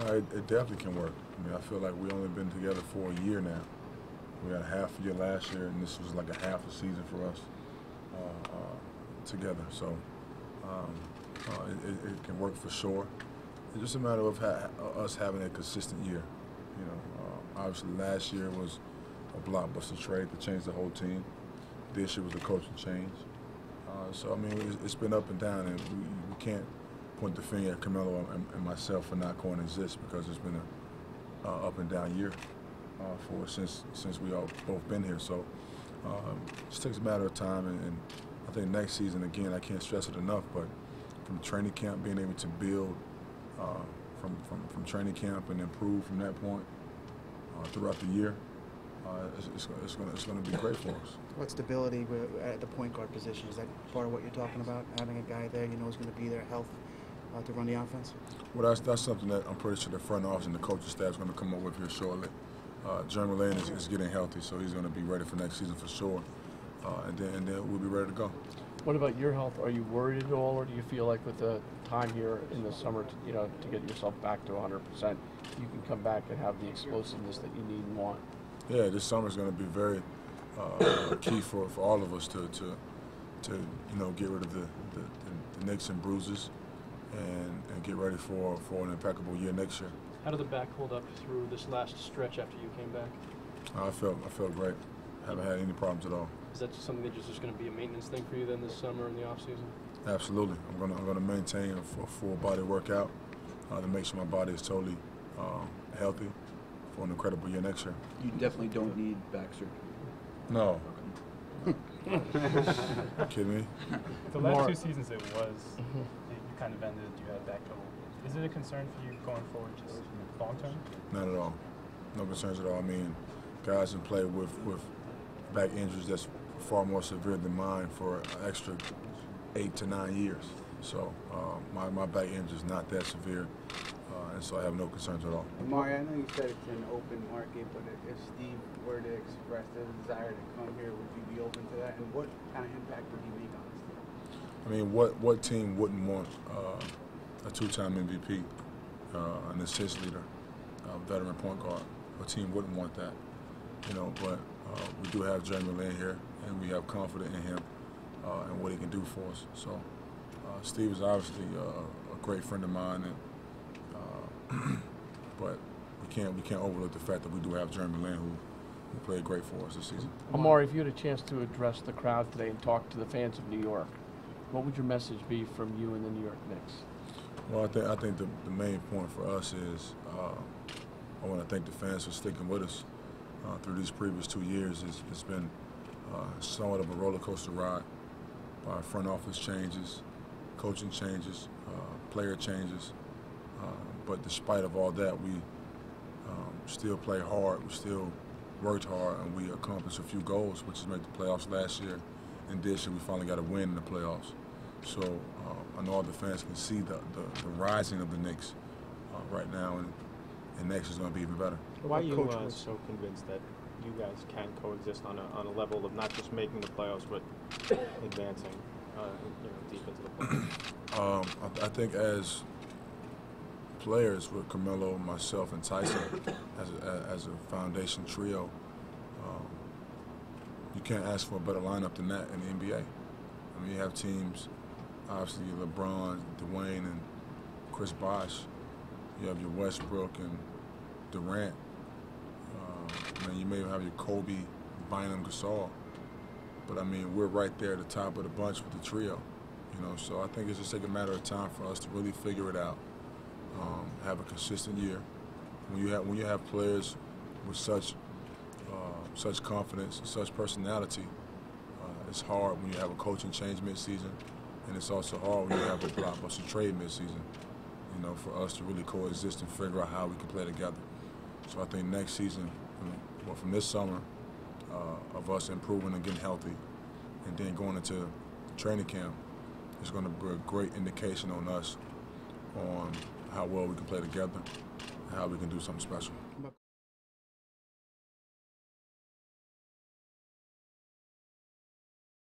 It definitely can work. I mean, I feel like we've only been together for a year now. We had a half a year last year, and this was like a half a season for us together. So it can work for sure. It's just a matter of us having a consistent year. You know, obviously last year was a blockbuster trade to change the whole team. This year was a coaching change. So I mean, it's been up and down, and we can't point the finger at Carmelo and myself for not coexist because it's been a up and down year for since we all both been here. So it just takes a matter of time, and I think next season, again, I can't stress it enough, but from training camp, being able to build from training camp and improve from that point throughout the year, it's going to be great for us. What stability at the point guard position? Is that part of what you're talking about? Having a guy there you know is going to be there, health to run the offense? Well, that's something that I'm pretty sure the front office and the coaching staff is going to come up with here shortly. Jeremy Lin is getting healthy, so he's going to be ready for next season for sure, and then we'll be ready to go. What about your health? Are you worried at all, or do you feel like with the time here in the summer, to get yourself back to 100%, you can come back and have the explosiveness that you need and want? Yeah, this summer is going to be very key for all of us to get rid of the nicks and bruises and get ready for an impeccable year next year. How did the back hold up through this last stretch after you came back? I felt great. Haven't had any problems at all. Is that something that is just going to be a maintenance thing for you then this summer in the off season? Absolutely. I'm gonna maintain a full body workout to make sure my body is totally healthy for an incredible year next year. You definitely don't need back surgery. No. Kidding me? The last two seasons you kind of ended, you had back trouble. Is it a concern for you going forward just long term? Not at all. No concerns at all. I mean, guys can play with back injuries that's far more severe than mine for an extra 8 to 9 years. So my back injury is not that severe, and so I have no concerns at all. Amar'e, I know you said it's an open market, but if Steve were to express the desire to come here, would you be open to that? And what kind of impact would he make on this team? I mean, what team wouldn't want a two-time MVP, an assist leader, a veteran point guard? What team wouldn't want that? But we do have Jeremy Lin here, and we have confidence in him and what he can do for us. So Steve is obviously a great friend of mine, and but we can't overlook the fact that we do have Jeremy Lin, who played great for us this season. Amar'e, if you had a chance to address the crowd today and talk to the fans of New York, what would your message be from you and the New York Knicks? Well, I think the main point for us is I want to thank the fans for sticking with us through these previous 2 years. It's been somewhat of a roller coaster ride by front office changes, coaching changes, player changes. But despite of all that, we still play hard. We still worked hard, and we accomplished a few goals, which is make the playoffs last year. And this year, we finally got a win in the playoffs. So I know all the fans can see the rising of the Knicks right now, and next is going to be even better. Why are you so convinced that you guys can coexist on a level of not just making the playoffs, but advancing deep into the playoffs? I think as players with Carmelo, myself, and Tyson as a foundation trio, you can't ask for a better lineup than that in the NBA. I mean, you have teams, obviously LeBron, Dwayne, and Chris Bosh. You have your Westbrook and Durant. You may have your Kobe, Bynum, Gasol. But, I mean, we're right there at the top of the bunch with the trio. So I think it's just a matter of time for us to really figure it out, have a consistent year. When you have players with such confidence, such personality, it's hard when you have a coaching change mid-season, and it's also hard when you have a blockbuster trade mid-season, for us to really coexist and figure out how we can play together. So I think next season, from this summer, of us improving and getting healthy, and then going into training camp, it's going to be a great indication on us on how well we can play together and how we can do something special.